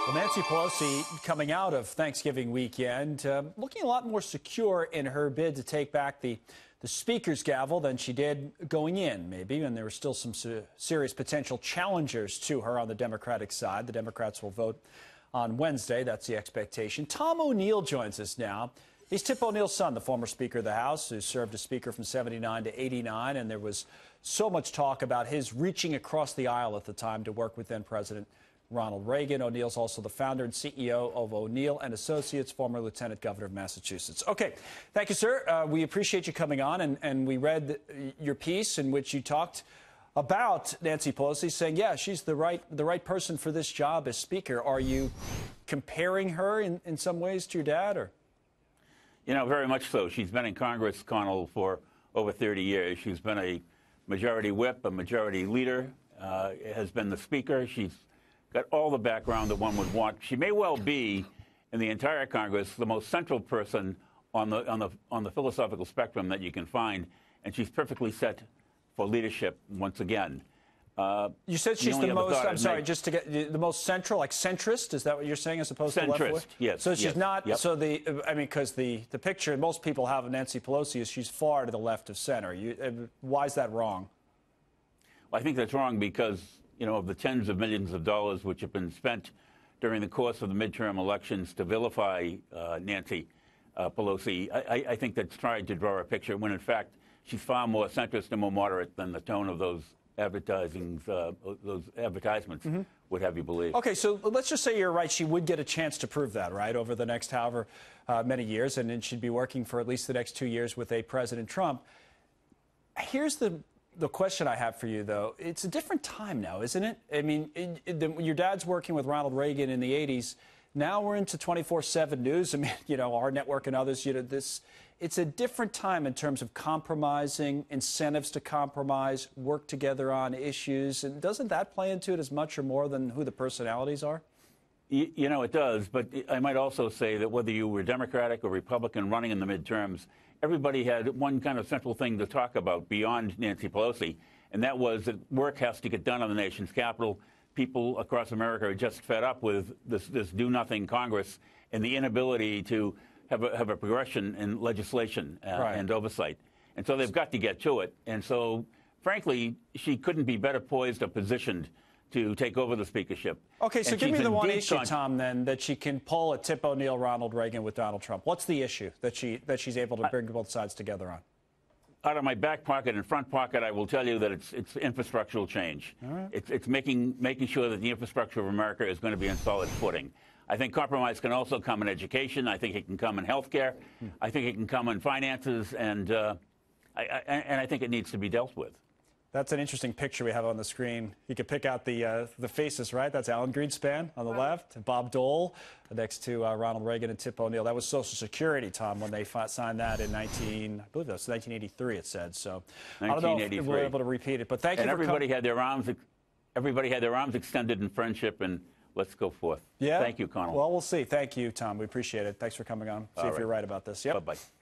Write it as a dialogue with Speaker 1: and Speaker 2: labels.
Speaker 1: Well, Nancy Pelosi coming out of Thanksgiving weekend, looking a lot more secure in her bid to take back the speaker's gavel than she did going in, maybe. And there were still some serious potential challengers to her on the Democratic side. The Democrats will vote on Wednesday. That's the expectation. Tom O'Neill joins us now. He's Tip O'Neill's son, the former Speaker of the House, who served as Speaker from 79 to 89. And there was so much talk about his reaching across the aisle at the time to work with then President Ronald Reagan. O'Neill's also the founder and CEO of O'Neill and Associates, former Lieutenant Governor of Massachusetts. Okay, thank you, sir. We appreciate you coming on, and we read your piece in which you talked about Nancy Pelosi, saying, yeah, she's the right person for this job as Speaker. Are you comparing her in some ways to your dad, or?
Speaker 2: You know, very much so. She's been in Congress, Connell, for over 30 years. She's been a majority whip, a majority leader, has been the Speaker. She's got all the background that one would want. She may well be, in the entire Congress, the most central person on the philosophical spectrum that you can find, and she's perfectly set for leadership once again.
Speaker 1: You said she's the most, I'm sorry, just to get the most central, like centrist? Is that what you're saying, as opposed to left?
Speaker 2: Yes.
Speaker 1: So she's
Speaker 2: yes,
Speaker 1: not,
Speaker 2: yep.
Speaker 1: So I mean, because the picture most people have of Nancy Pelosi is she's far to the left of center. Why is that wrong?
Speaker 2: Well, I think that's wrong because, you know, of the tens of millions of dollars which have been spent during the course of the midterm elections to vilify Nancy Pelosi, I think that's trying to draw a picture when, in fact, she's far more centrist and more moderate than the tone of those advertisements would have you believe.
Speaker 1: Okay, so let's just say you're right. She would get a chance to prove that, right, over the next however many years, and then she'd be working for at least the next 2 years with a President Trump. Here's the question I have for you, though. It's a different time now, isn't it? I mean, your dad's working with Ronald Reagan in the 80s. Now we're into 24/7 news. I mean, you know, our network and others, you know, it's a different time in terms of compromising, incentives to compromise, work together on issues. And doesn't that play into it as much or more than who the personalities are?
Speaker 2: You know, it does. But I might also say that whether you were Democratic or Republican running in the midterms, everybody had one kind of central thing to talk about beyond Nancy Pelosi, and that was that work has to get done on the nation's capital. People across America are just fed up with this do-nothing Congress and the inability to have a progression in legislation and oversight. And so they've got to get to it. And so, frankly, she couldn't be better poised or positioned to take over the speakership.
Speaker 1: Okay, so give me the one issue, Tom, then, that she can pull a Tip O'Neill, Ronald Reagan with Donald Trump. What's the issue that she's able to bring both sides together on?
Speaker 2: Out of my back pocket and front pocket, I will tell you that it's infrastructural change.
Speaker 1: All right.
Speaker 2: It's making sure that the infrastructure of America is going to be on solid footing. I think compromise can also come in education. I think it can come in health care. I think it can come in finances, and I think it needs to be dealt with.
Speaker 1: That's an interesting picture we have on the screen. You can pick out the faces, right? That's Alan Greenspan on the left, Bob Dole next to Ronald Reagan and Tip O'Neill. That was Social Security, Tom, when they signed that in I believe that was 1983. It said so. I don't know if we're able to repeat it, but thank you.
Speaker 2: And everybody had their arms extended in friendship, and let's go forth.
Speaker 1: Yeah.
Speaker 2: Thank you, Connell.
Speaker 1: Well, we'll see. Thank you, Tom. We appreciate it. Thanks for coming on. See if you're right about this. Yep.
Speaker 2: Bye-bye.